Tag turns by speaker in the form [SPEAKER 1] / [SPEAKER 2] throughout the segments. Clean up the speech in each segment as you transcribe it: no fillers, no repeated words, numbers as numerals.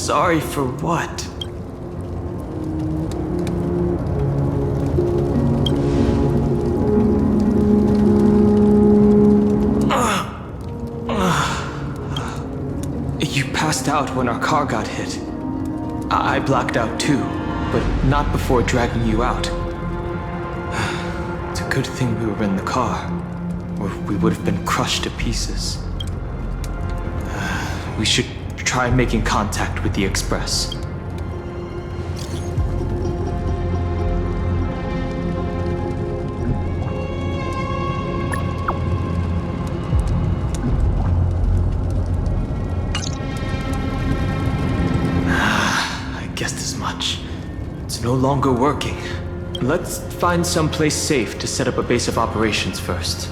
[SPEAKER 1] Sorry for what? You passed out when our car got hit. I blacked out too, but not before dragging you out. It's a good thing we were in the car, or we would have been crushed to pieces. We should try making contact with the Express. I guessed as much. It's no longer working. Let's find someplace safe to set up a base of operations first.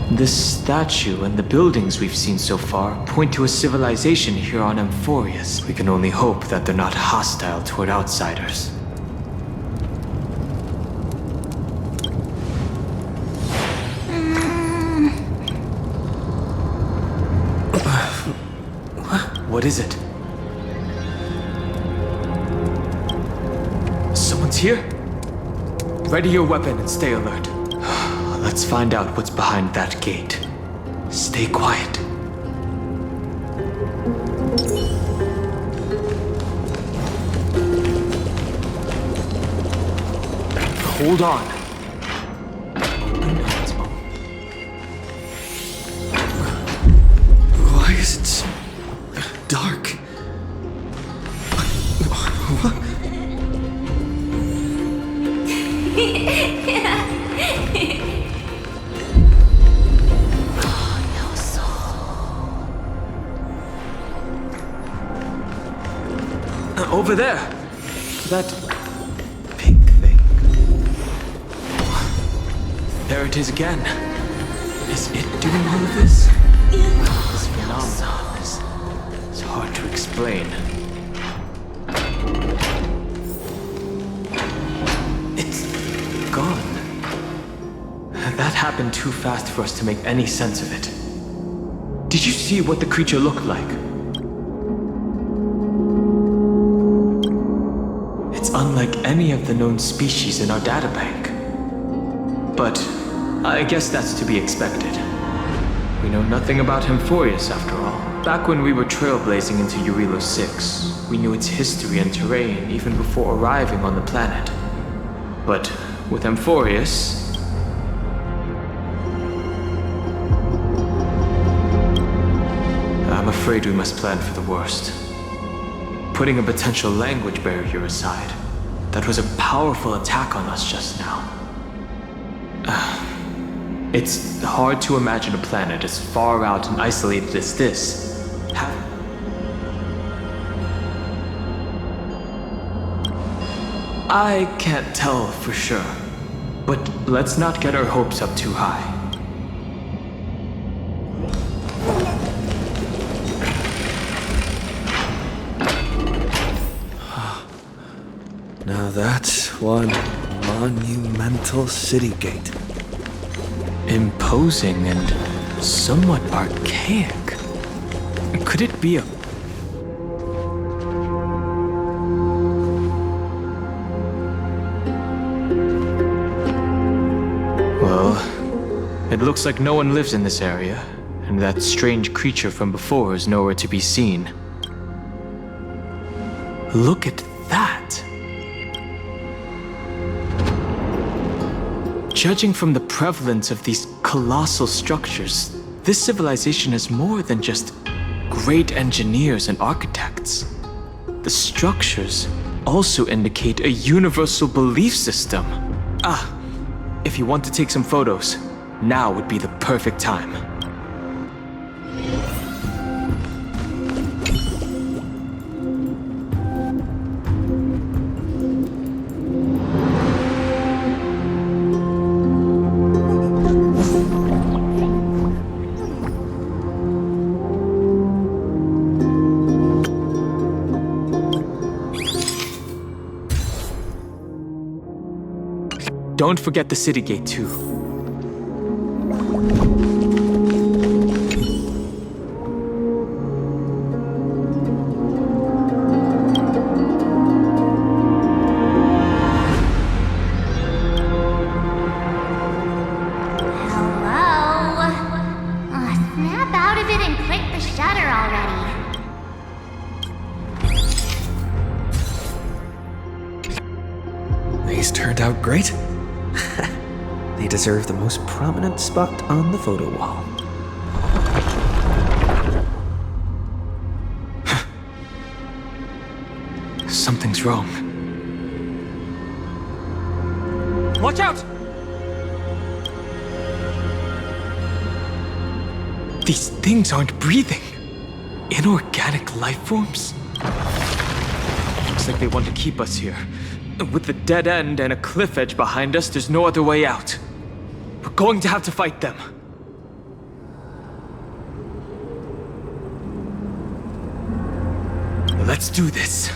[SPEAKER 1] This statue and the buildings we've seen so far point to a civilization here on AMPHOREUS. We can only hope that they're not hostile toward outsiders. What is it? Someone's here? Ready your weapon and stay alert. Let's find out what's behind that gate. Stay quiet. Hold on.
[SPEAKER 2] Why is it so dark? What?
[SPEAKER 1] Over there. That pink thing. There it is again. Is it doing all of this? This phenomenon is hard to explain. It's gone. That happened too fast for us to make any sense of it. Did you see what the creature looked like? Unlike any of the known species in our databank. But I guess that's to be expected. We know nothing about AMPHOREUS after all. Back when we were trailblazing into Eurilo 6, we knew its history and terrain even before arriving on the planet. But with AMPHOREUS, I'm afraid we must plan for the worst. Putting a potential language barrier aside, that was a powerful attack on us just now. It's hard to imagine a planet as far out and isolated as this. I can't tell for sure, but let's not get our hopes up too high.
[SPEAKER 2] Now that's one monumental city gate.
[SPEAKER 1] Imposing and somewhat archaic. Could it be a... Well, it looks like no one lives in this area, and that strange creature from before is nowhere to be seen. Look at that! Judging from the prevalence of these colossal structures, this civilization is more than just great engineers and architects. The structures also indicate a universal belief system. If you want to take some photos, now would be the perfect time. Don't forget the city gate, too.
[SPEAKER 2] These turned out great. They deserve the most prominent spot on the photo wall.
[SPEAKER 1] Something's wrong. Watch out! These things aren't breathing. Inorganic life forms? Looks like they want to keep us here. With the dead end and a cliff edge behind us, there's no other way out. We're going to have to fight them. Let's do this.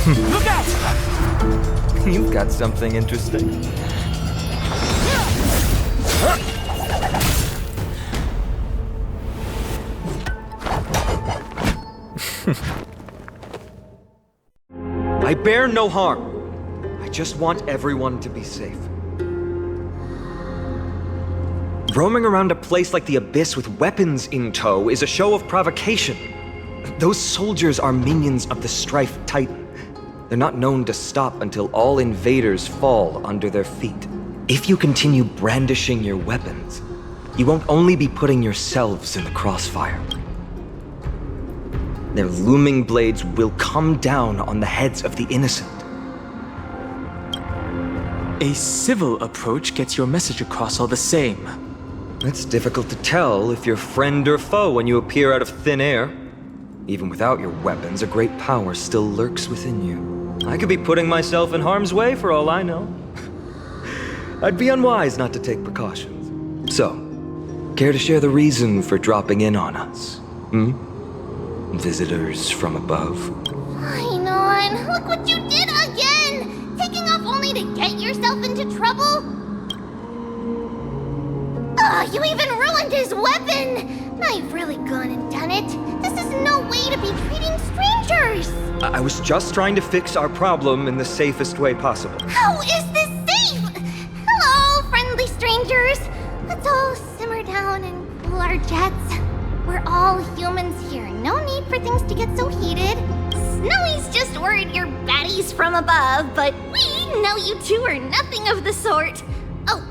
[SPEAKER 3] Look out! You've got something interesting. I bear no harm. I just want everyone to be safe. Roaming around a place like the Abyss with weapons in tow is a show of provocation. Those soldiers are minions of the Strife Titan. They're not known to stop until all invaders fall under their feet. If you continue brandishing your weapons, you won't only be putting yourselves in the crossfire. Their looming blades will come down on the heads of the innocent.
[SPEAKER 1] A civil approach gets your message across all the same.
[SPEAKER 3] It's difficult to tell if you're friend or foe when you appear out of thin air. Even without your weapons, a great power still lurks within you. I could be putting myself in harm's way for all I know. I'd be unwise not to take precautions. So, care to share the reason for dropping in on us? Visitors from above.
[SPEAKER 4] Fine on, look what you did again! Taking off only to get yourself into trouble? Ugh, you even ruined his weapon! Now you've really gone and done it. This is no way to be treating strangers!
[SPEAKER 3] I was just trying to fix our problem in the safest way possible.
[SPEAKER 4] How is this safe? Hello, friendly strangers. Let's all simmer down and cool our jets. We're all humans here. No need for things to get so heated. Snowy's just worried you're baddies from above, but we know you two are nothing of the sort. Oh,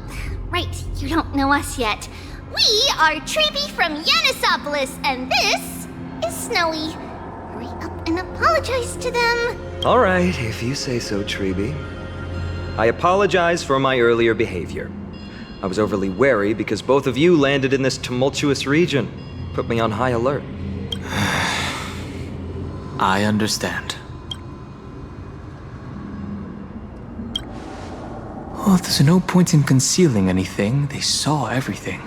[SPEAKER 4] right, you don't know us yet. We are Treeby from Yanisopolis, and this is Snowy. Hurry up and apologize to them.
[SPEAKER 3] All right, if you say so, Treeby. I apologize for my earlier behavior. I was overly wary because both of you landed in this tumultuous region. Put me on high alert.
[SPEAKER 1] I understand. Well, there's no point in concealing anything. They saw everything.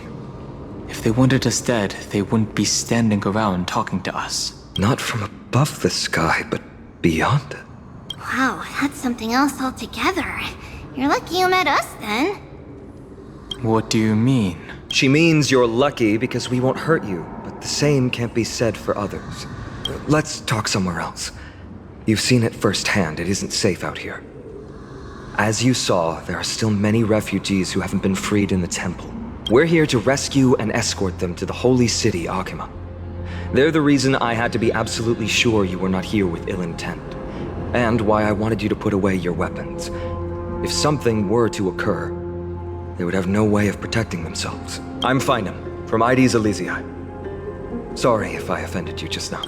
[SPEAKER 1] If they wanted us dead, they wouldn't be standing around talking to us.
[SPEAKER 3] Not from above the sky, but beyond it.
[SPEAKER 4] Wow, that's something else altogether. You're lucky you met us then.
[SPEAKER 1] What do you mean?
[SPEAKER 3] She means you're lucky because we won't hurt you, but the same can't be said for others. Let's talk somewhere else. You've seen it firsthand, it isn't safe out here. As you saw, there are still many refugees who haven't been freed in the temple. We're here to rescue and escort them to the holy city, Akima. They're the reason I had to be absolutely sure you were not here with ill intent, and why I wanted you to put away your weapons. If something were to occur, they would have no way of protecting themselves. I'm Finam, from ID's Elysiae. Sorry if I offended you just now.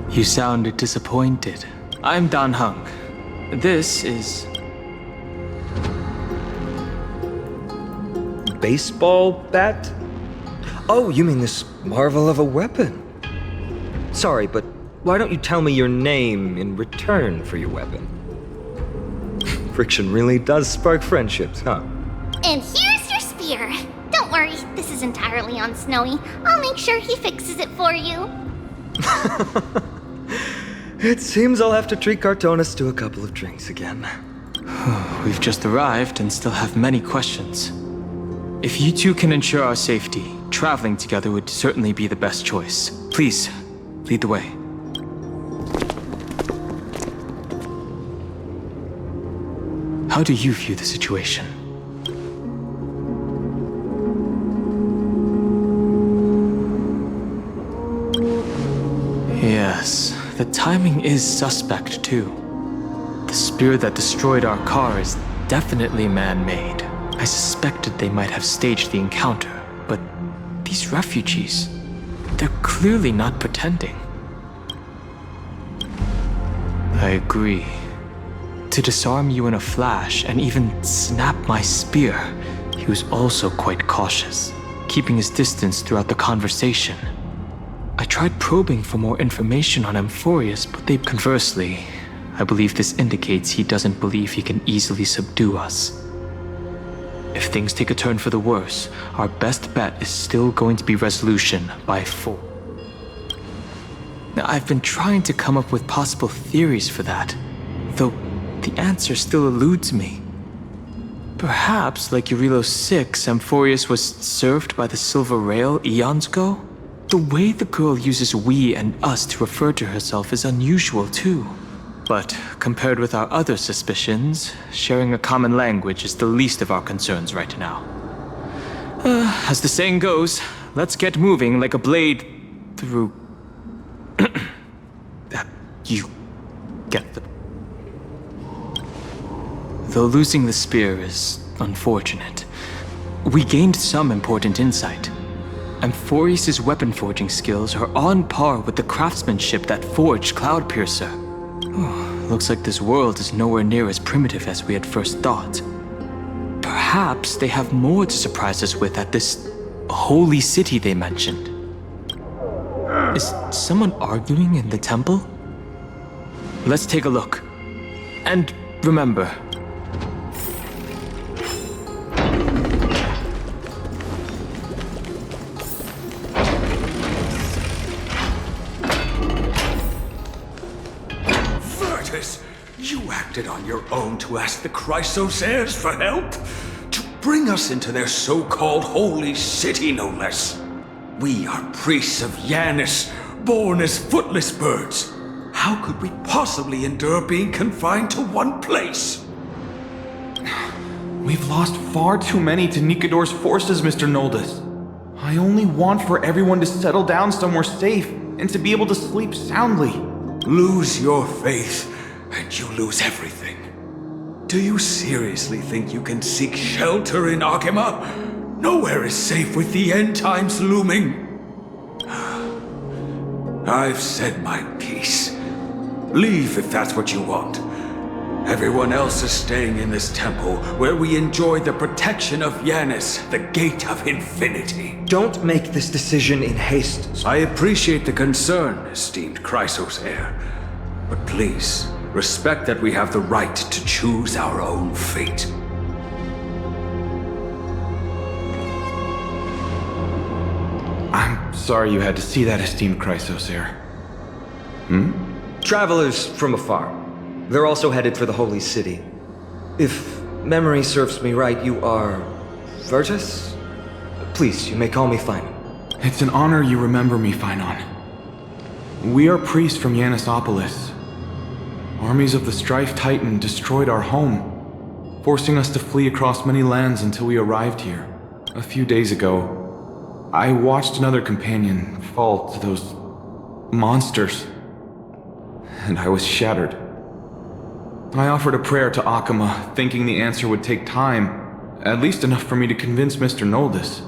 [SPEAKER 1] You sounded disappointed. I'm Dan Hung. This is...
[SPEAKER 3] Baseball bat? Oh, you mean this marvel of a weapon? Sorry, but why don't you tell me your name in return for your weapon? Friction really does spark friendships, huh?
[SPEAKER 4] And here's your spear. Don't worry, this is entirely on Snowy. I'll make sure he fixes it for you.
[SPEAKER 3] It seems I'll have to treat Cartonis to a couple of drinks again.
[SPEAKER 1] We've just arrived and still have many questions. If you two can ensure our safety, traveling together would certainly be the best choice. Please, lead the way. How do you view the situation? Yes, the timing is suspect too. The spear that destroyed our car is definitely man-made. I suspected they might have staged the encounter, but these refugees, they're clearly not pretending. I agree. To disarm you in a flash and even snap my spear, he was also quite cautious, keeping his distance throughout the conversation. I tried probing for more information on AMPHOREUS, but conversely, I believe this indicates he doesn't believe he can easily subdue us. If things take a turn for the worse, our best bet is still going to be resolution by 4. Now, I've been trying to come up with possible theories for that, though the answer still eludes me. Perhaps, like Eurilo 6, AMPHOREUS was served by the Silver Rail eons ago? The way the girl uses we and us to refer to herself is unusual too. But compared with our other suspicions, sharing a common language is the least of our concerns right now. As the saying goes, let's get moving like a blade through... You get the... Though losing the spear is unfortunate, we gained some important insight. AMPHOREUS' weapon forging skills are on par with the craftsmanship that forged Cloudpiercer. Looks like this world is nowhere near as primitive as we had first thought. Perhaps they have more to surprise us with at this holy city they mentioned. Is someone arguing in the temple? Let's take a look. And remember,
[SPEAKER 5] you acted on your own to ask the Chrysos heirs for help? To bring us into their so-called holy city, no less. We are priests of Yanis, born as footless birds. How could we possibly endure being confined to one place?
[SPEAKER 6] We've lost far too many to Nikador's forces, Mr. Noldus. I only want for everyone to settle down somewhere safe and to be able to sleep soundly.
[SPEAKER 5] Lose your faith, and you lose everything. Do you seriously think you can seek shelter in Akima? Nowhere is safe with the end times looming. I've said my piece. Leave if that's what you want. Everyone else is staying in this temple, where we enjoy the protection of Yanis, the Gate of Infinity.
[SPEAKER 3] Don't make this decision in haste.
[SPEAKER 5] I appreciate the concern, esteemed Chrysos heir. But please, respect that we have the right to choose our own fate.
[SPEAKER 6] I'm sorry you had to see that, esteemed Chrysosair.
[SPEAKER 3] Travelers from afar. They're also headed for the Holy City. If memory serves me right, you are... Virtus? Please, you may call me Finon.
[SPEAKER 6] It's an honor you remember me, Finon. We are priests from Yanisopolis. Armies of the Strife Titan destroyed our home, forcing us to flee across many lands until we arrived here. A few days ago, I watched another companion fall to those monsters, and I was shattered. I offered a prayer to Akama, thinking the answer would take time, at least enough for me to convince Mr. Noldus.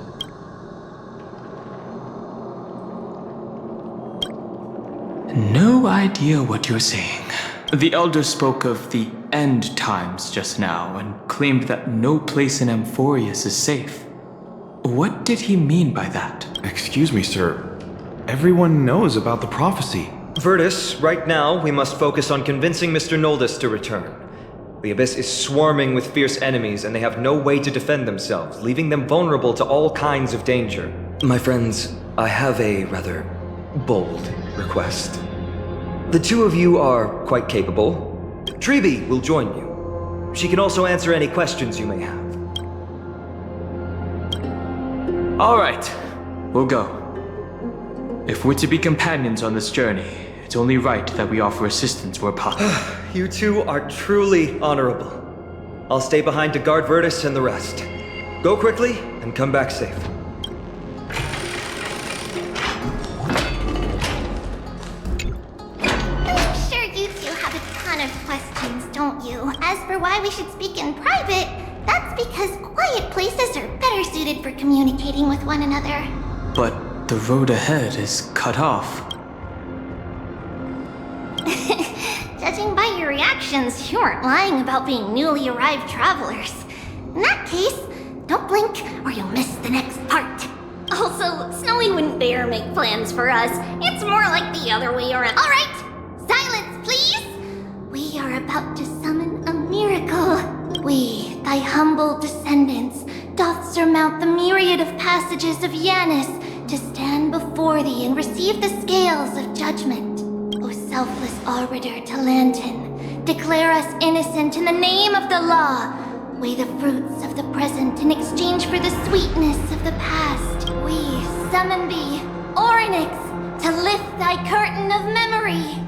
[SPEAKER 1] No idea what you're saying. The Elder spoke of the end times just now and claimed that no place in Amphoreus is safe. What did he mean by that?
[SPEAKER 6] Excuse me, sir. Everyone knows about the prophecy.
[SPEAKER 3] Virtus, right now we must focus on convincing Mr. Noldus to return. The Abyss is swarming with fierce enemies and they have no way to defend themselves, leaving them vulnerable to all kinds of danger. My friends, I have a rather bold request. The two of you are quite capable. Treeby will join you. She can also answer any questions you may have.
[SPEAKER 1] All right, we'll go. If we're to be companions on this journey, it's only right that we offer assistance where possible.
[SPEAKER 3] You two are truly honorable. I'll stay behind to guard Virtus and the rest. Go quickly and come back safe.
[SPEAKER 4] I'm sure you two have a ton of questions, don't you? As for why we should speak in private, that's because quiet places are better suited for communicating with one another.
[SPEAKER 1] But the road ahead is cut off.
[SPEAKER 4] Judging by your reactions, you aren't lying about being newly arrived travelers. In that case, don't blink or you'll miss the next part. Also, Snowy wouldn't dare make plans for us. It's more like the other way around. All right, silence, please. We are about to summon a miracle. We, thy humble descendants, doth surmount the myriad of passages of Yanis to stand before thee and receive the scales of judgment. O selfless arbiter Talantin, declare us innocent in the name of the law. Weigh the fruits of the present in exchange for the sweetness of the past. We summon thee, Orynyx, to lift thy curtain of memory.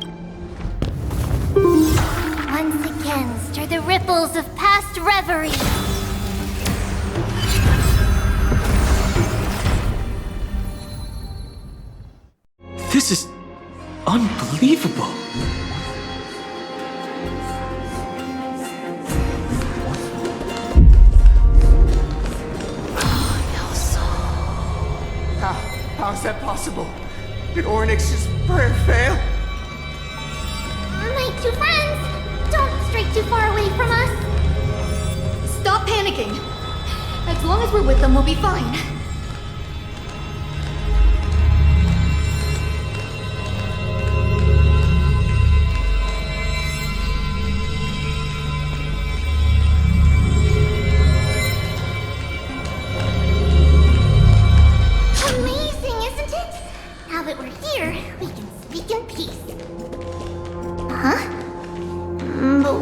[SPEAKER 4] Once again, stir the ripples of past reverie.
[SPEAKER 1] This is unbelievable.
[SPEAKER 7] How is that possible? Did Orynyx's prayer fail?
[SPEAKER 4] My two friends, don't stray too far away from us.
[SPEAKER 8] Stop panicking. As long as we're with them, we'll be fine.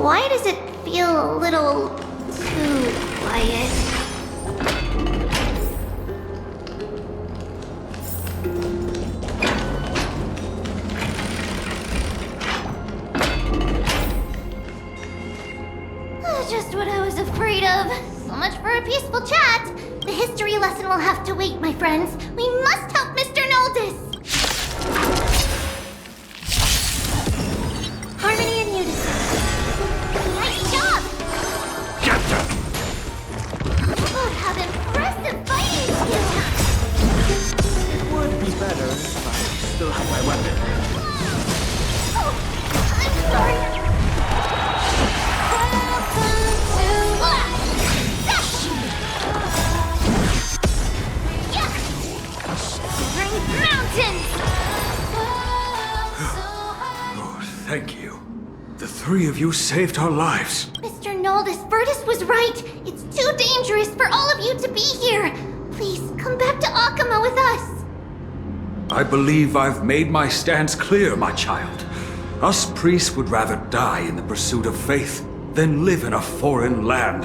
[SPEAKER 4] Why does it feel a little too quiet? Just what I was afraid of. So much for a peaceful chat. The history lesson will have to wait, my friends. We must help Mr. Noldus. Harmony and unison. Nice job! Both have impressive fighting skills.
[SPEAKER 1] It would be better if I still had my weapon.
[SPEAKER 4] Oh, I'm sorry.
[SPEAKER 5] Oh, thank you. The three of you saved our lives.
[SPEAKER 4] Mr. Noldus, Virtus was right. It's too dangerous for all of you to be here. Please, come back to Akama with us.
[SPEAKER 5] I believe I've made my stance clear, my child. Us priests would rather die in the pursuit of faith than live in a foreign land.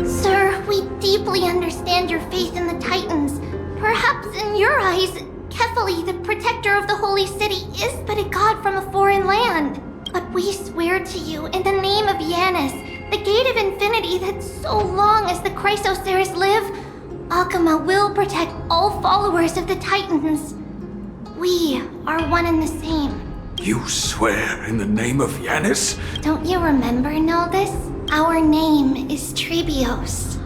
[SPEAKER 4] Sir, we deeply understand your faith in the Titans. Perhaps in your eyes, Kefali, the protector of the holy city, is but a god from a foreign land. But we swear to you, in the name of Yanis, the gate of infinity, that so long as the Chrysoceres live, Akama will protect all followers of the Titans. We are one and the same.
[SPEAKER 5] You swear in the name of Yanis?
[SPEAKER 4] Don't you remember, Noldus? Our name is Trebios.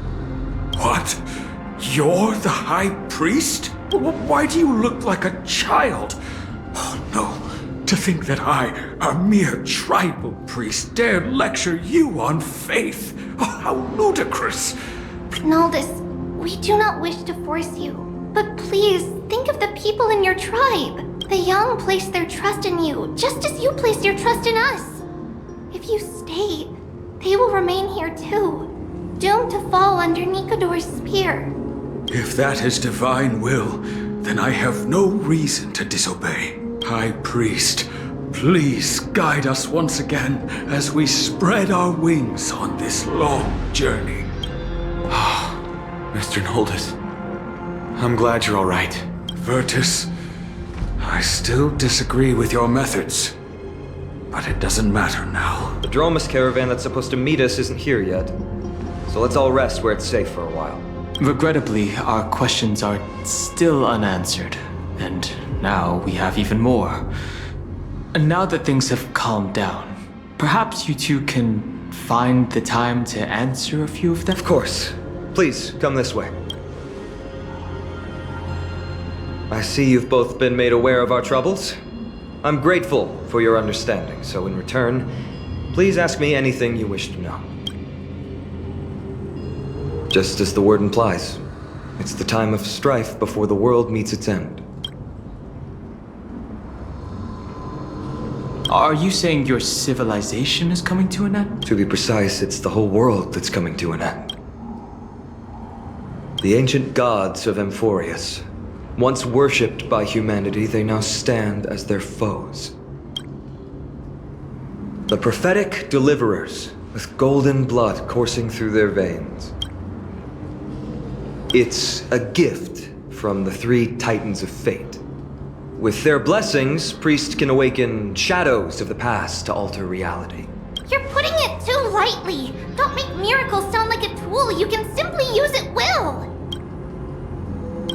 [SPEAKER 5] What? You're the High Priest? Why do you look like a child? Oh no, to think that I, a mere tribal priest, dared lecture you on faith. Oh, how ludicrous.
[SPEAKER 4] Noldus, we do not wish to force you, but please think of the people in your tribe. The young place their trust in you, just as you place your trust in us. If you stay, they will remain here too, doomed to fall under Nikodor's spear.
[SPEAKER 5] If that is divine will, then I have no reason to disobey. High Priest, please guide us once again as we spread our wings on this long journey.
[SPEAKER 6] Mr. Noldus, I'm glad you're all right.
[SPEAKER 5] Virtus, I still disagree with your methods, but it doesn't matter now.
[SPEAKER 3] The Dromus caravan that's supposed to meet us isn't here yet, so let's all rest where it's safe for a while.
[SPEAKER 1] Regrettably, our questions are still unanswered, and now we have even more. And now that things have calmed down, perhaps you two can find the time to answer a few of them?
[SPEAKER 3] Of course. Please, come this way. I see you've both been made aware of our troubles. I'm grateful for your understanding, so in return, please ask me anything you wish to know. Just as the word implies, it's the time of strife before the world meets its end.
[SPEAKER 1] Are you saying your civilization is coming to an end?
[SPEAKER 3] To be precise, it's the whole world that's coming to an end. The ancient gods of AMPHOREUS, once worshipped by humanity, they now stand as their foes. The prophetic deliverers, with golden blood coursing through their veins. It's a gift from the three Titans of Fate. With their blessings, priests can awaken shadows of the past to alter reality.
[SPEAKER 4] You're putting it too lightly. Don't make miracles sound like a tool you can simply use at will.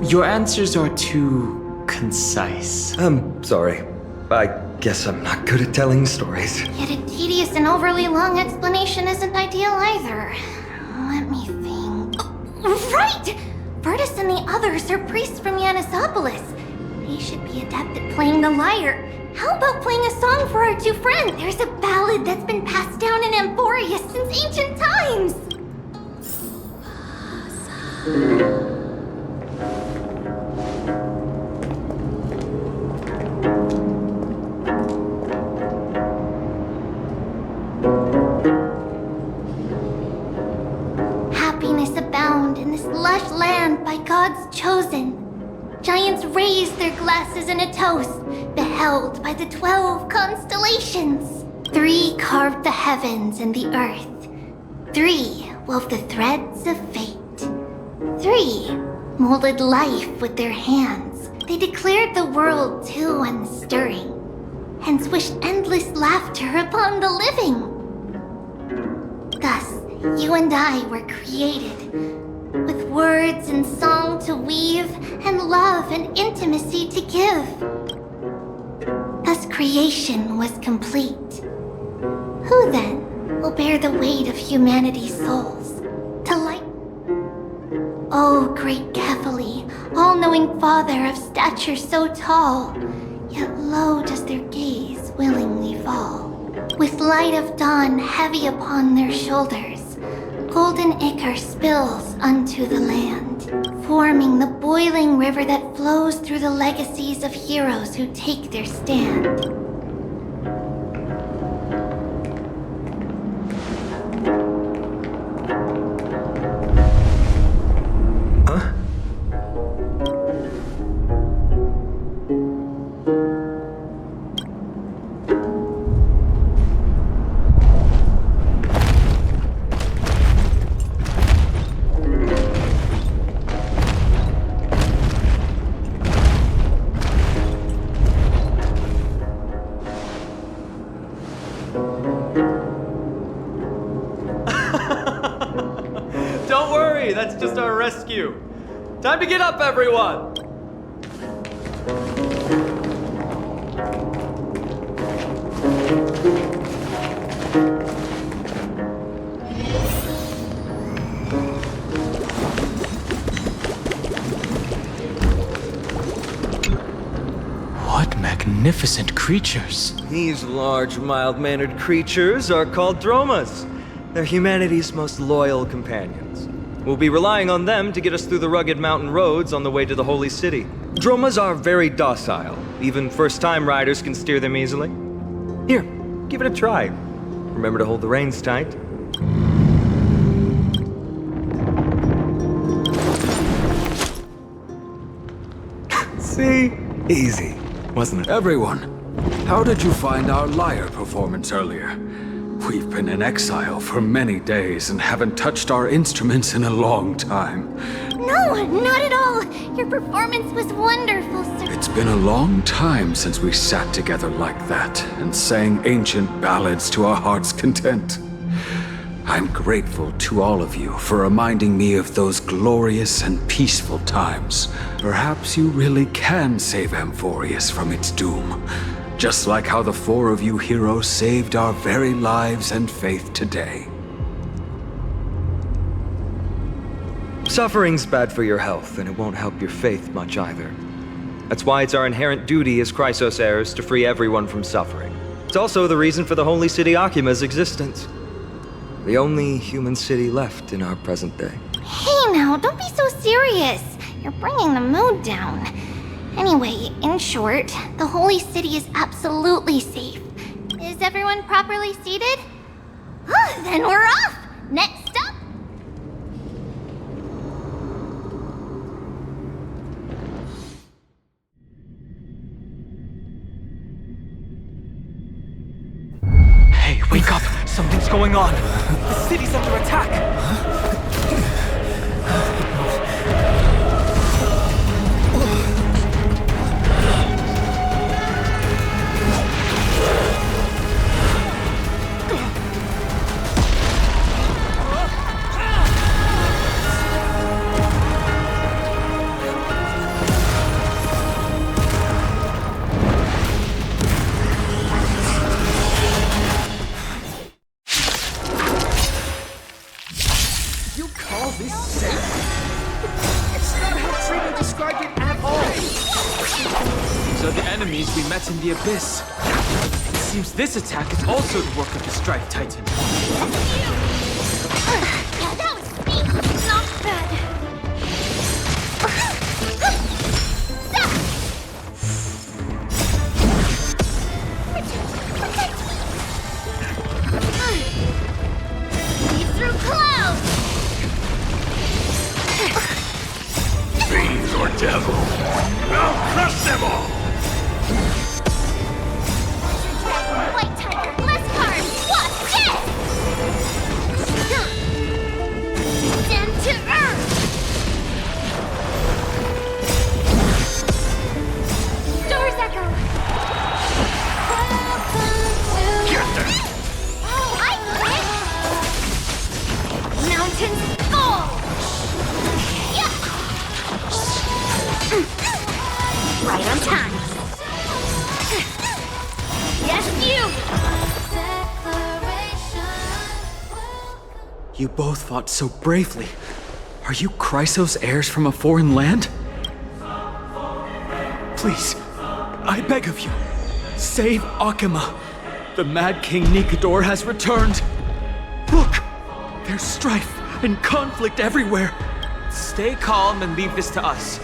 [SPEAKER 1] Your answers are too concise.
[SPEAKER 3] I'm sorry. I guess I'm not good at telling stories.
[SPEAKER 4] Yet a tedious and overly long explanation isn't ideal either. Let me think. Oh, right! Virtus and the others are priests from Yanisopolis. They should be adept at playing the lyre. How about playing a song for our two friends? There's a ballad that's been passed down in AMPHOREUS since ancient times. Happiness abound in this lush land by God's chosen. Giants raise their glasses in a toast, beheld by the 12 constellations. 3 carved the heavens and the earth. 3 wove the threads of fate. 3 molded life with their hands. They declared the world too unstirring, hence wished endless laughter upon the living. Thus, you and I were created, with words and song to weave, and love and intimacy to give. Thus creation was complete. Who then will bear the weight of humanity's souls? To light. Oh, great Kefali, all-knowing father of stature so tall, yet low does their gaze willingly fall. With light of dawn heavy upon their shoulders, golden ichor spills unto the land, forming the boiling river that flows through the legacies of heroes who take their stand.
[SPEAKER 9] Hey, that's just our rescue. Time to get up, everyone!
[SPEAKER 1] What magnificent creatures.
[SPEAKER 3] These large, mild-mannered creatures are called dromas. They're humanity's most loyal companions. We'll be relying on them to get us through the rugged mountain roads on the way to the Holy City. Dromas are very docile. Even first-time riders can steer them easily. Here, give it a try. Remember to hold the reins tight. See? Easy, wasn't it?
[SPEAKER 5] Everyone, how did you find our lyre performance earlier? We've been in exile for many days and haven't touched our instruments in a long time.
[SPEAKER 4] No, not at all. Your performance was wonderful, sir.
[SPEAKER 5] It's been a long time since we sat together like that and sang ancient ballads to our heart's content. I'm grateful to all of you for reminding me of those glorious and peaceful times. Perhaps you really can save Amphoreus from its doom. Just like how the four of you heroes saved our very lives and faith today.
[SPEAKER 3] Suffering's bad for your health, and it won't help your faith much either. That's why it's our inherent duty as Chrysos heirs to free everyone from suffering. It's also the reason for the Holy City Akima's existence. The only human city left in our present day.
[SPEAKER 4] Hey now, don't be so serious. You're bringing the mood down. Anyway, in short, the Holy City is absolutely safe. Is everyone properly seated? Then we're off! Next up...
[SPEAKER 1] Hey, wake up! Something's going on! The city's under attack! We met in the Abyss. It seems this attack is also the work of the Strife Titan.
[SPEAKER 4] Yeah, that was sweet. Not bad. Lead through clouds.
[SPEAKER 5] Fiends or devil, I'll crush them all!
[SPEAKER 4] White Tiger, less cards! Watch this! Stand to earth! Doors echo!
[SPEAKER 5] Get them!
[SPEAKER 4] I quit! Mountains fall! Yeah! Right on time! Yes,
[SPEAKER 1] You both fought so bravely. Are you Chrysos heirs from a foreign land? Please, I beg of you, save Akima. The Mad King Nikador has returned. Look, there's strife and conflict everywhere. Stay calm and leave this to us.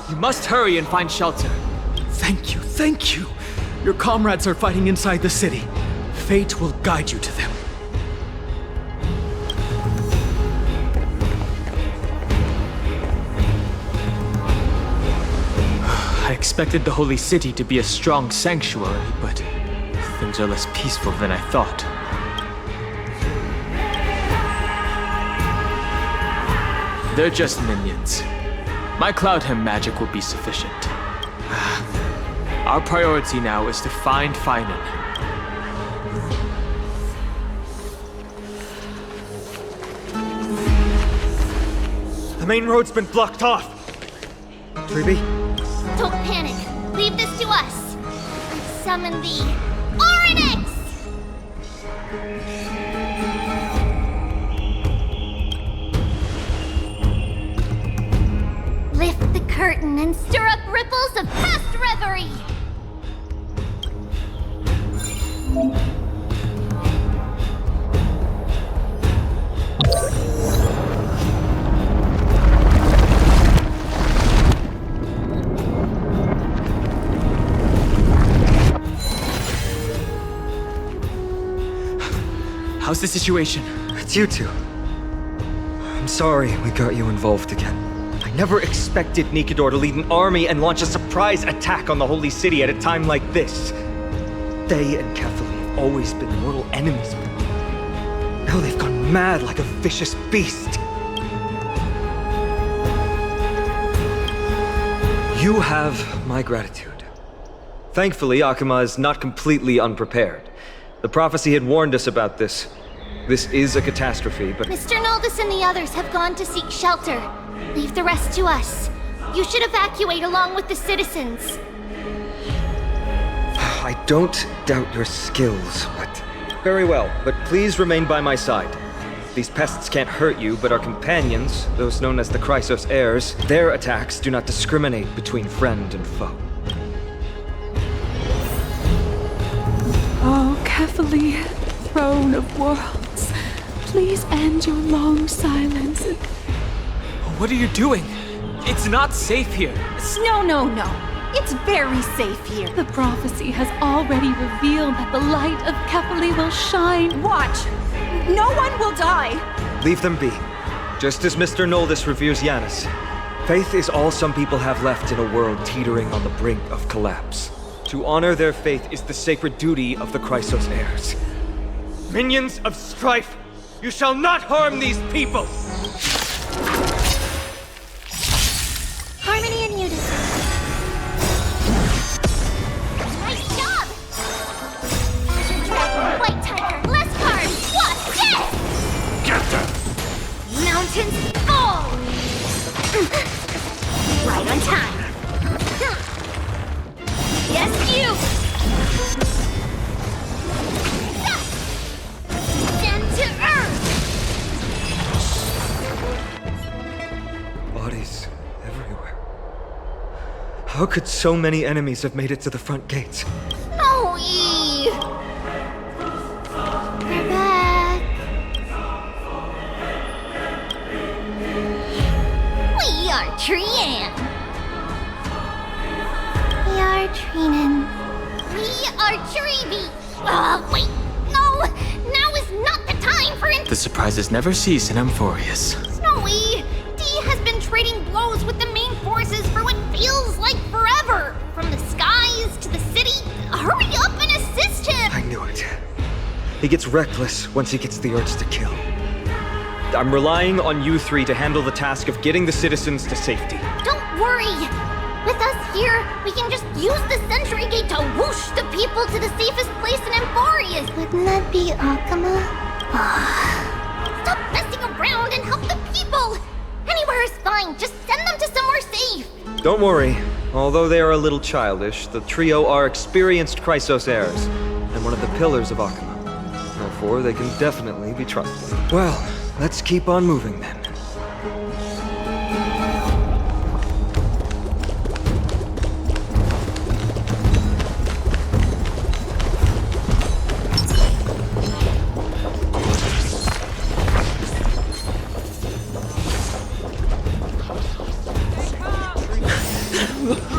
[SPEAKER 1] You must hurry and find shelter. Thank you, thank you. Your comrades are fighting inside the city. Fate will guide you to them. I expected the Holy City to be a strong sanctuary, but things are less peaceful than I thought. They're just minions. My Cloudhem magic will be sufficient. Our priority now is to find Finan.
[SPEAKER 3] The main road's been blocked off. Treeby?
[SPEAKER 4] Don't panic. Leave this to us. Summon the Oryx! Lift the curtain and stir up ripples of past reverie.
[SPEAKER 1] How's the situation?
[SPEAKER 3] It's you two. I'm sorry we got you involved again. I never expected Nikador to lead an army and launch a surprise attack on the Holy City at a time like this. They and Kefali have always been mortal enemies, but now they've gone mad like a vicious beast. You have my gratitude. Thankfully, Akuma is not completely unprepared. The prophecy had warned us about this. This is a catastrophe, but...
[SPEAKER 4] Mr. Noldus and the others have gone to seek shelter. Leave the rest to us. You should evacuate along with the citizens.
[SPEAKER 3] I don't doubt your skills, but... Very well, but please remain by my side. These pests can't hurt you, but our companions, those known as the Chrysos heirs, their attacks do not discriminate between friend and foe.
[SPEAKER 10] Oh, Kefali, throne of worlds, please end your long silence.
[SPEAKER 1] What are you doing? It's not safe here.
[SPEAKER 8] No. It's very safe here.
[SPEAKER 10] The prophecy has already revealed that the light of Kefali will shine.
[SPEAKER 8] Watch. No one will die.
[SPEAKER 3] Leave them be. Just as Mr. Noldus reveres Yanis. Faith is all some people have left in a world teetering on the brink of collapse. To honor their faith is the sacred duty of the Chrysos heirs. Minions of strife, you shall not harm these people!
[SPEAKER 4] Harmony and unison. Nice job! Azure Dragon, White Tiger, less cards, what? Yes!
[SPEAKER 5] Get them!
[SPEAKER 4] Mountains fall! Right on time. Yes, you! Down to earth!
[SPEAKER 3] Bodies everywhere. How could so many enemies have made it to the front gates?
[SPEAKER 4] Snowy! We're back. We are Trian. We are Trinan. We are Treeby. Wait. No! Now is not the time for
[SPEAKER 1] The surprises never cease in Amphoreus.
[SPEAKER 4] Snowy! D has been trading blows with the main forces for what feels like forever. From the skies to the city. Hurry up and assist him!
[SPEAKER 3] I knew it. He gets reckless once he gets the urge to kill. I'm relying on you three to handle the task of getting the citizens to safety.
[SPEAKER 4] Don't worry! With us here, we can just use the Sentry Gate to whoosh the people to the safest place in Amphoreus. Wouldn't that be Akuma? Stop messing around and help the people! Anywhere is fine, just send them to somewhere safe!
[SPEAKER 3] Don't worry. Although they are a little childish, the trio are experienced Chrysos heirs, and one of the pillars of Akuma. Therefore, they can definitely be trusted. Well, let's keep on moving then.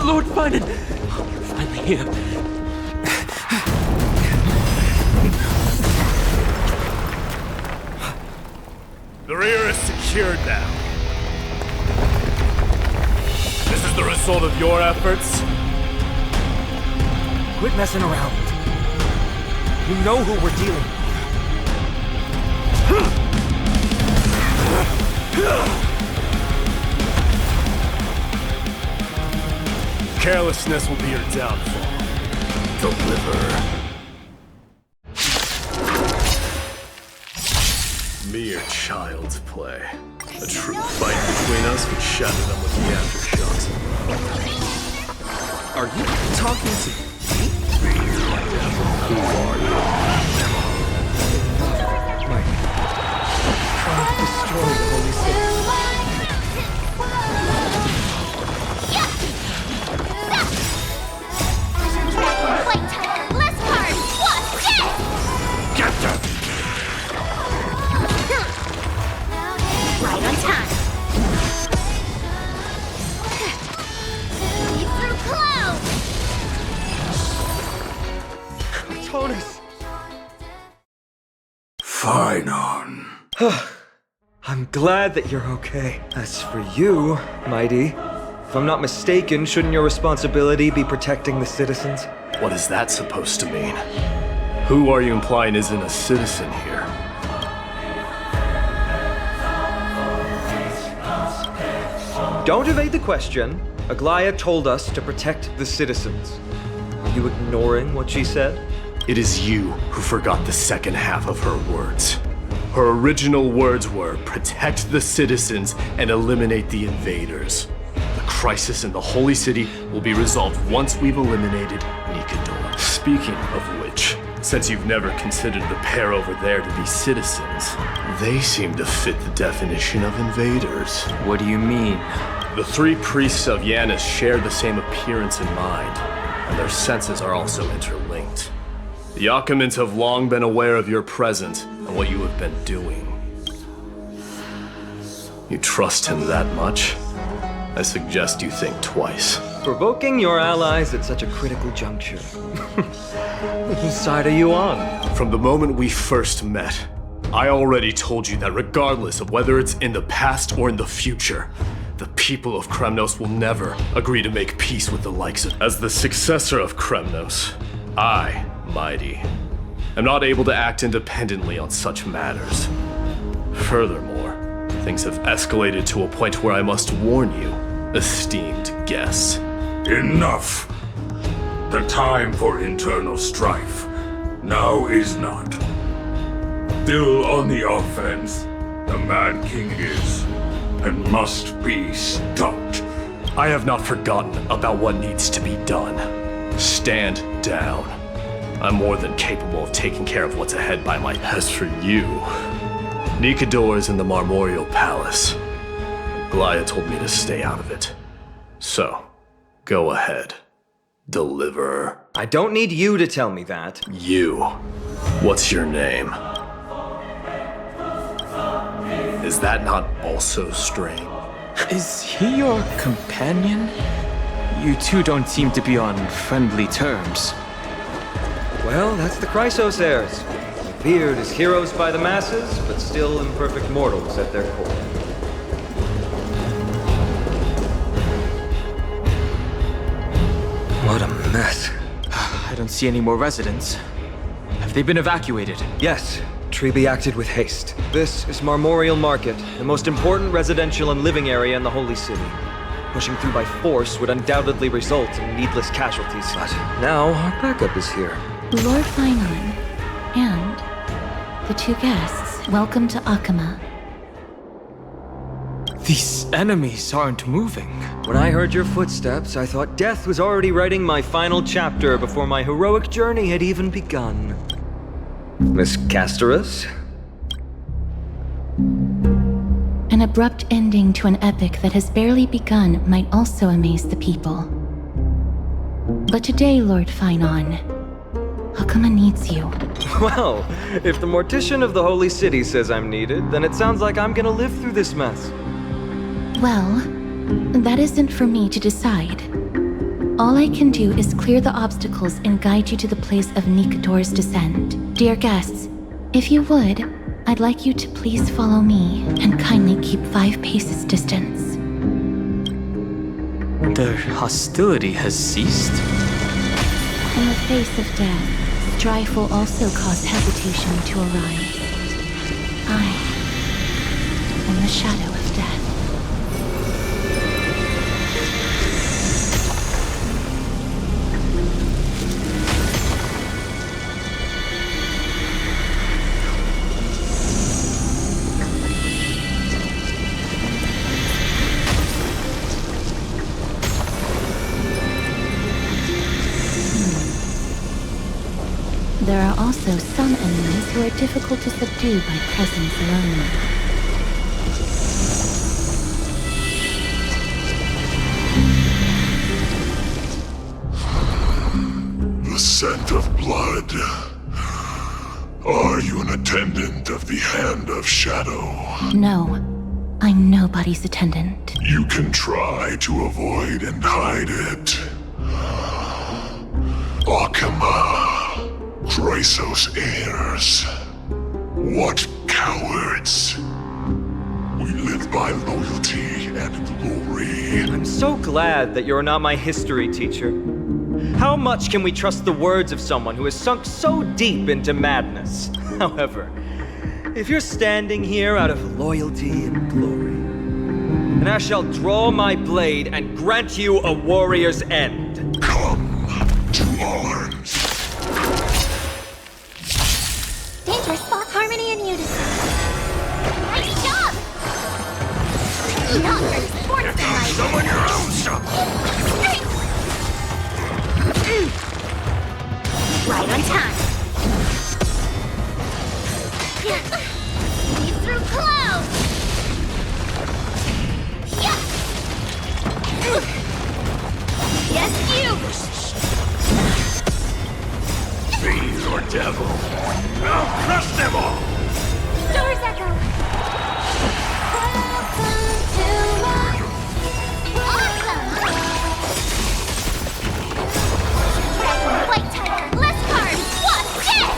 [SPEAKER 1] Lord Finan! You're finally here.
[SPEAKER 11] The rear is secured now. This is the result of your efforts?
[SPEAKER 3] Quit messing around. You know who we're dealing with.
[SPEAKER 11] Carelessness will be your downfall. Deliver. Mere child's play. A true fight between us would shatter them with the aftershocks.
[SPEAKER 2] Are you talking to me?
[SPEAKER 11] Who are you?
[SPEAKER 2] Trying to destroy the Holy City.
[SPEAKER 11] Get them!
[SPEAKER 4] Right on time. Lead through clouds.
[SPEAKER 3] Tonus!
[SPEAKER 5] Fine on.
[SPEAKER 3] I'm glad that you're okay. As for you, Mighty, if I'm not mistaken, shouldn't your responsibility be protecting the citizens?
[SPEAKER 11] What is that supposed to mean? Who are you implying isn't a citizen here?
[SPEAKER 3] Don't evade the question. Aglaya told us to protect the citizens. Are you ignoring what she said?
[SPEAKER 11] It is you who forgot the second half of her words. Her original words were, protect the citizens and eliminate the invaders. The crisis in the Holy City will be resolved once we've eliminated Nikador. Speaking of which, since you've never considered the pair over there to be citizens, they seem to fit the definition of invaders.
[SPEAKER 1] What do you mean?
[SPEAKER 11] The three priests of Yanis share the same appearance in mind, and their senses are also interlinked. The Akamans have long been aware of your presence and what you have been doing. You trust him that much? I suggest you think twice.
[SPEAKER 3] Provoking your allies at such a critical juncture. Whose side are you on?
[SPEAKER 11] From the moment we first met, I already told you that regardless of whether it's in the past or in the future, the people of Kremnos will never agree to make peace with the likes of... As the successor of Kremnos, I, Mighty, am not able to act independently on such matters. Furthermore, things have escalated to a point where I must warn you, esteemed guests.
[SPEAKER 5] Enough! The time for internal strife now is not. Still on the offense, the Mad King is, and must be stopped.
[SPEAKER 11] I have not forgotten about what needs to be done. Stand down. I'm more than capable of taking care of what's ahead by my... As for you, Nikador is in the Marmorial Palace. Glaya told me to stay out of it. So, go ahead. Deliver.
[SPEAKER 3] I don't need you to tell me that.
[SPEAKER 11] You. What's your name? Is that not also strange?
[SPEAKER 1] Is he your companion? You two don't seem to be on friendly terms.
[SPEAKER 3] Well, that's the Chrysos heirs. Revered as heroes by the masses, but still imperfect mortals at their core. What a mess.
[SPEAKER 1] I don't see any more residents. Have they been evacuated?
[SPEAKER 3] Yes, Treeby acted with haste. This is Marmorial Market, the most important residential and living area in the Holy City. Pushing through by force would undoubtedly result in needless casualties. But now our backup is here.
[SPEAKER 12] Lord Finon and the two guests, welcome to Akama.
[SPEAKER 1] These enemies aren't moving.
[SPEAKER 3] When I heard your footsteps, I thought death was already writing my final chapter before my heroic journey had even begun. Miss Castorus?
[SPEAKER 12] An abrupt ending to an epic that has barely begun might also amaze the people. But today, Lord Finon, Akama needs you.
[SPEAKER 3] Well, if the Mortician of the Holy City says I'm needed, then it sounds like I'm gonna live through this mess.
[SPEAKER 12] Well, that isn't for me to decide. All I can do is clear the obstacles and guide you to the place of Nikador's descent. Dear guests, if you would, I'd like you to please follow me and kindly keep 5 paces distance.
[SPEAKER 1] Their hostility has ceased?
[SPEAKER 12] In the face of death, strife will also cause hesitation to arise. I am the shadow of death. also some enemies who are difficult to subdue by presence alone.
[SPEAKER 13] The scent of blood. Are you an attendant of the Hand of Shadow?
[SPEAKER 12] No, I'm nobody's attendant.
[SPEAKER 13] You can try to avoid and hide it. Akama, Chrysos heirs. What cowards. We live by loyalty and glory.
[SPEAKER 3] I'm so glad that you're not my history teacher. How much can we trust the words of someone who has sunk so deep into madness? However, if you're standing here out of loyalty and glory, then I shall draw my blade and grant you a warrior's end.
[SPEAKER 13] Come to arms.
[SPEAKER 4] Dangerous spot, harmony and unison. Nice job! Not very sportsmanlike.
[SPEAKER 13] Summon your own stuff.
[SPEAKER 4] Right on time. See through clouds. Yeah. Yes, you.
[SPEAKER 13] Fiend or devil. I'll crush them all.
[SPEAKER 4] Doors echo. Welcome to my awesome. Dragon, white tiger, less cards. What's this?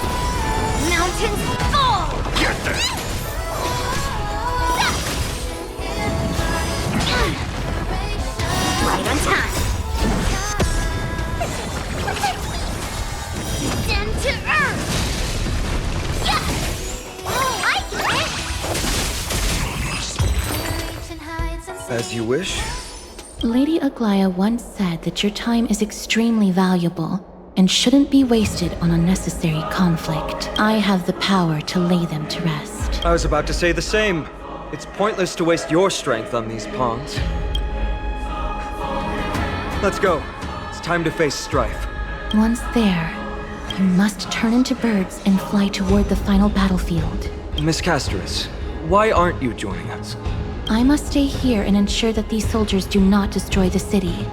[SPEAKER 4] Mountains fall.
[SPEAKER 13] Get them.
[SPEAKER 4] Right on time. Down to earth. Yeah. Oh, I get it.
[SPEAKER 3] As you wish.
[SPEAKER 12] Lady Aglaya once said that your time is extremely valuable and shouldn't be wasted on unnecessary conflict. I have the power to lay them to rest.
[SPEAKER 3] I was about to say the same. It's pointless to waste your strength on these pawns. Let's go. It's time to face strife.
[SPEAKER 12] Once there, you must turn into birds and fly toward the final battlefield.
[SPEAKER 3] Miss Casterus, why aren't you joining us?
[SPEAKER 12] I must stay here and ensure that these soldiers do not destroy the city.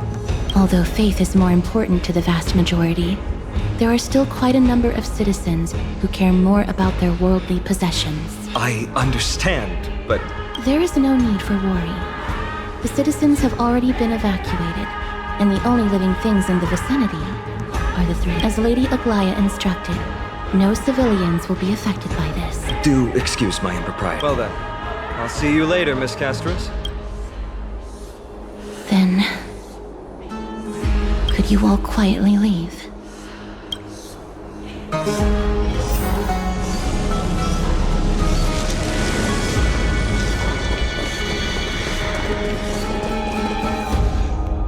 [SPEAKER 12] Although faith is more important to the vast majority, there are still quite a number of citizens who care more about their worldly possessions.
[SPEAKER 3] I understand, but...
[SPEAKER 12] There is no need for worry. The citizens have already been evacuated, and the only living things in the vicinity are the three. As Lady Aglaya instructed, no civilians will be affected by this.
[SPEAKER 3] Do excuse my impropriety. Well then, I'll see you later, Miss Casterus.
[SPEAKER 12] Then... could you all quietly leave?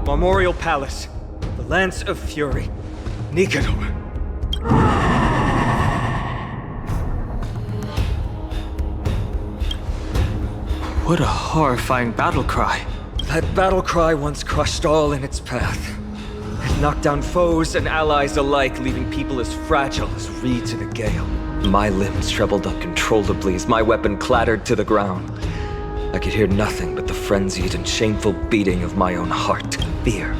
[SPEAKER 3] Memorial Palace, the Lance of Fury, Nikador.
[SPEAKER 1] What a horrifying battle cry.
[SPEAKER 3] That battle cry once crushed all in its path. It knocked down foes and allies alike, leaving people as fragile as reeds in a gale. My limbs trembled uncontrollably as my weapon clattered to the ground. I could hear nothing but the frenzied and shameful beating of my own heart. Fear.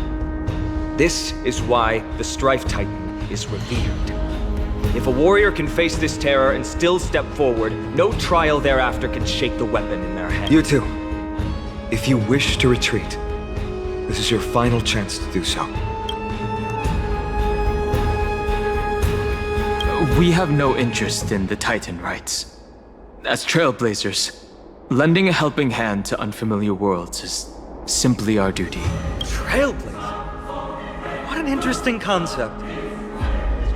[SPEAKER 3] This is why the Strife Titan is revered. If a warrior can face this terror and still step forward, no trial thereafter can shake the weapon in their hand. You two, if you wish to retreat, this is your final chance to do so.
[SPEAKER 1] We have no interest in the Titan rights. As trailblazers, lending a helping hand to unfamiliar worlds is simply our duty.
[SPEAKER 3] Trailblazer? What an interesting concept.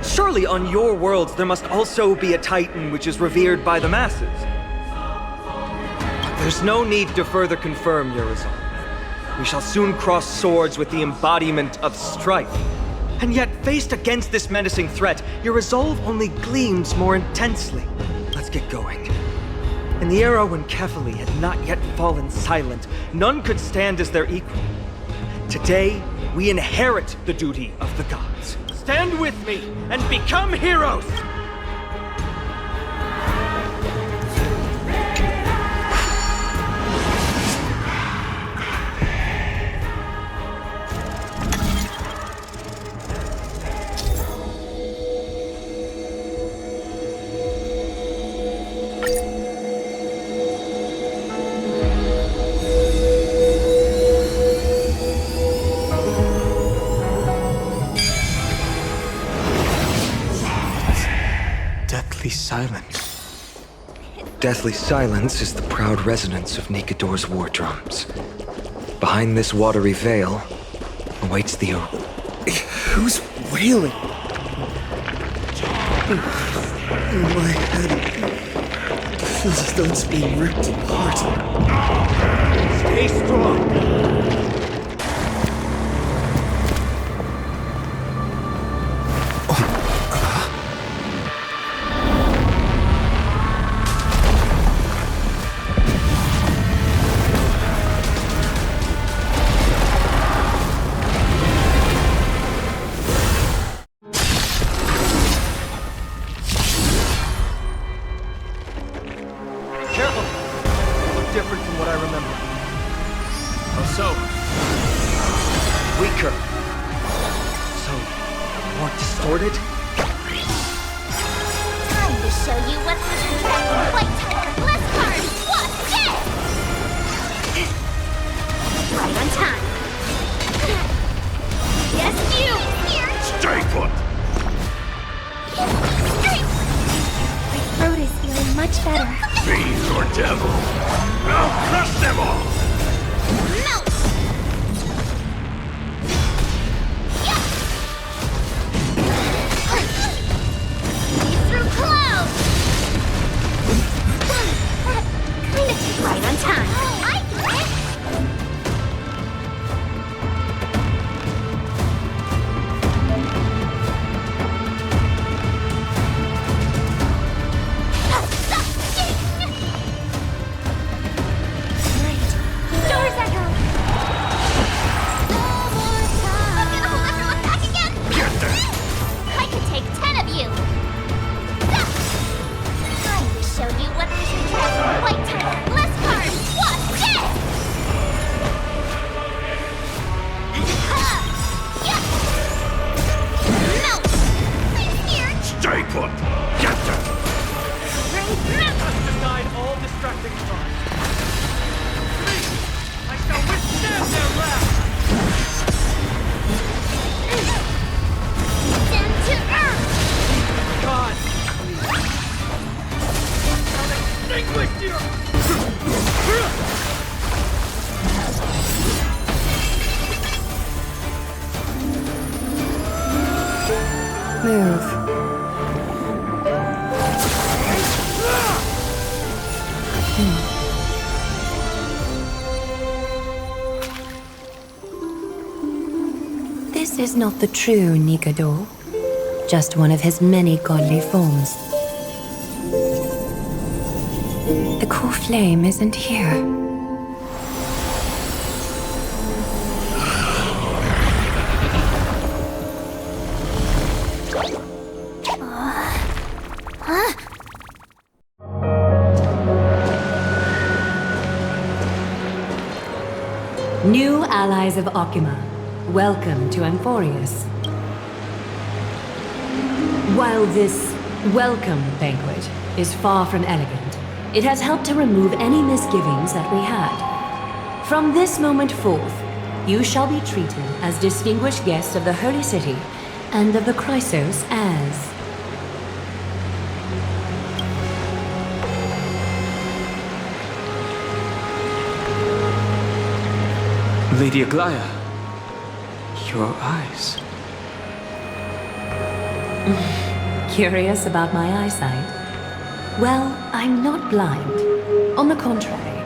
[SPEAKER 3] Surely on your worlds there must also be a Titan which is revered by the masses. But there's no need to further confirm your resolve. We shall soon cross swords with the embodiment of strife. And yet, faced against this menacing threat, your resolve only gleams more intensely. Let's get going. In the era when Kefali had not yet fallen silent, none could stand as their equal. Today, we inherit the duty of the gods. Stand with me and become heroes! silence. Deathly silence is the proud resonance of Nikador's war drums. Behind this watery veil awaits the
[SPEAKER 2] Who's wailing? My head feels as though it's being ripped apart.
[SPEAKER 7] Stay strong.
[SPEAKER 9] Careful! You look different from what I remember. How so?
[SPEAKER 3] weaker. So, more distorted?
[SPEAKER 4] Time to show you what Wizard Dragon White Tiger Bless card was dead! Right on time. Yes, you! Here!
[SPEAKER 13] Stay put!
[SPEAKER 4] My throat is feeling much better.
[SPEAKER 13] Fiend or devil? I'll crush them all!
[SPEAKER 4] Melt! Through clouds! That kind of right on time. I get it! Doors echo! I'm gonna hold everyone back again! I could take 10 of you! Time to show you what Wizard Dragon White Tiger Bless card was dead! Melt! I'm here!
[SPEAKER 13] Stay put! Get them!
[SPEAKER 9] Let's decide all distracting thoughts. I shall withstand their wrath!
[SPEAKER 4] Down to earth!
[SPEAKER 9] God! I'll extinguish you!
[SPEAKER 12] Move. This is not the true Nikador, just one of his many godly forms. The core flame isn't here.
[SPEAKER 14] New allies of Okima, welcome to AMPHOREUS. While this welcome banquet is far from elegant, it has helped to remove any misgivings that we had. From this moment forth, you shall be treated as distinguished guests of the Holy City and of the Chrysos as...
[SPEAKER 1] Lady Aglaya, your eyes.
[SPEAKER 14] Curious about my eyesight? Well, I'm not blind. On the contrary,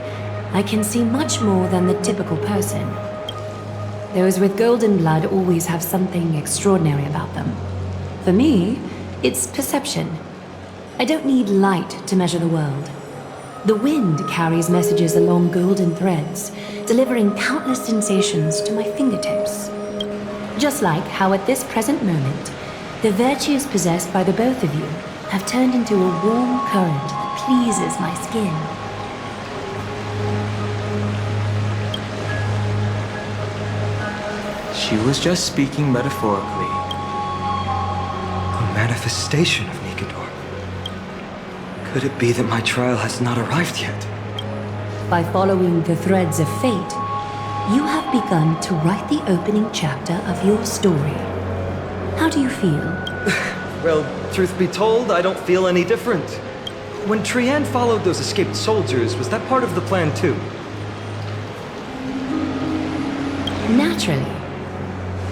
[SPEAKER 14] I can see much more than the typical person. Those with golden blood always have something extraordinary about them. For me, it's perception. I don't need light to measure the world. The wind carries messages along golden threads, delivering countless sensations to my fingertips. Just like how at this present moment, the virtues possessed by the both of you have turned into a warm current that pleases my skin.
[SPEAKER 1] She was just speaking metaphorically.
[SPEAKER 3] A manifestation of Nikador. Could it be that my trial has not arrived yet?
[SPEAKER 14] By following the threads of fate, you have begun to write the opening chapter of your story. How do you feel?
[SPEAKER 3] Well, truth be told, I don't feel any different. When Trian followed those escaped soldiers, was that part of the plan too?
[SPEAKER 14] Naturally.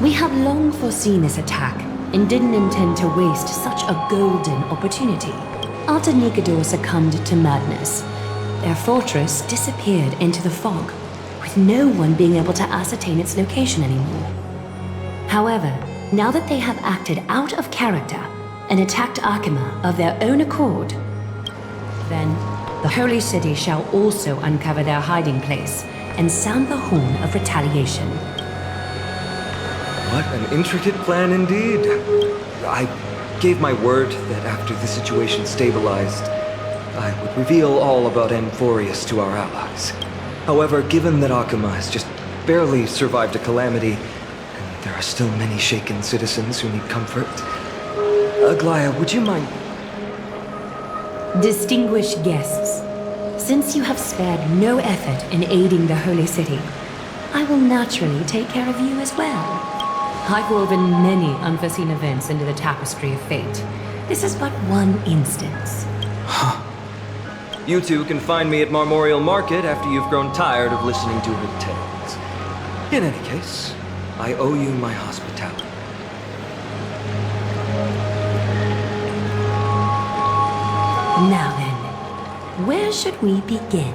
[SPEAKER 14] We have long foreseen this attack and didn't intend to waste such a golden opportunity. After Nikador succumbed to madness, their fortress disappeared into the fog, with no one being able to ascertain its location anymore. However, now that they have acted out of character and attacked Akima of their own accord, then the Holy City shall also uncover their hiding place and sound the horn of retaliation.
[SPEAKER 3] What an intricate plan indeed. I gave my word that after the situation stabilized, I would reveal all about AMPHOREUS to our allies. However, given that Akima has just barely survived a calamity, and there are still many shaken citizens who need comfort, Aglaya, would you mind?
[SPEAKER 14] Distinguished guests, since you have spared no effort in aiding the Holy City, I will naturally take care of you as well. I've woven many unforeseen events into the tapestry of fate. This is but one instance.
[SPEAKER 3] You two can find me at Memorial Market after you've grown tired of listening to her tales. In any case, I owe you my hospitality.
[SPEAKER 14] Now then, where should we begin?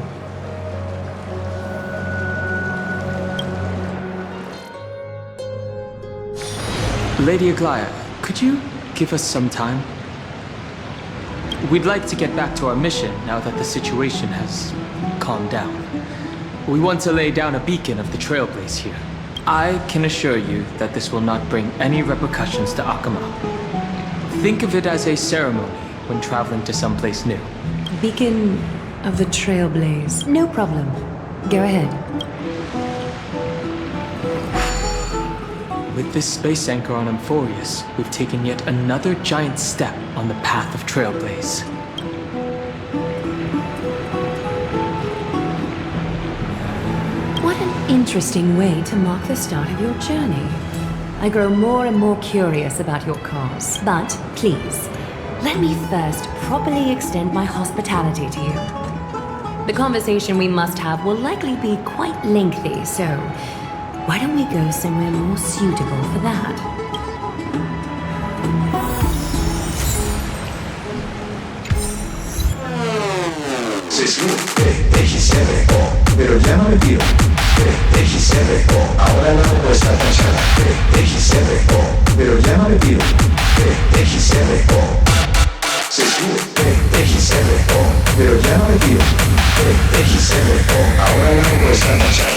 [SPEAKER 1] Lady Aglaya, could you give us some time? We'd like to get back to our mission now that the situation has calmed down. We want to lay down a beacon of the Trailblaze here. I can assure you that this will not bring any repercussions to Akima. Think of it as a ceremony when traveling to someplace new.
[SPEAKER 14] Beacon of the Trailblaze. No problem. Go ahead.
[SPEAKER 1] With this space anchor on AMPHOREUS, we've taken yet another giant step on the path of Trailblaze.
[SPEAKER 14] What an interesting way to mark the start of your journey. I grow more and more curious about your cause, but please, let me first properly extend my hospitality to you. The conversation we must have will likely be quite lengthy, so why don't we go somewhere more suitable for that?
[SPEAKER 15] Pero ya no le pido. Ahora la puerta está tachada. Pero ya no le pido. Se sube. Pero ya no le pido. Ahora la puerta está tachada.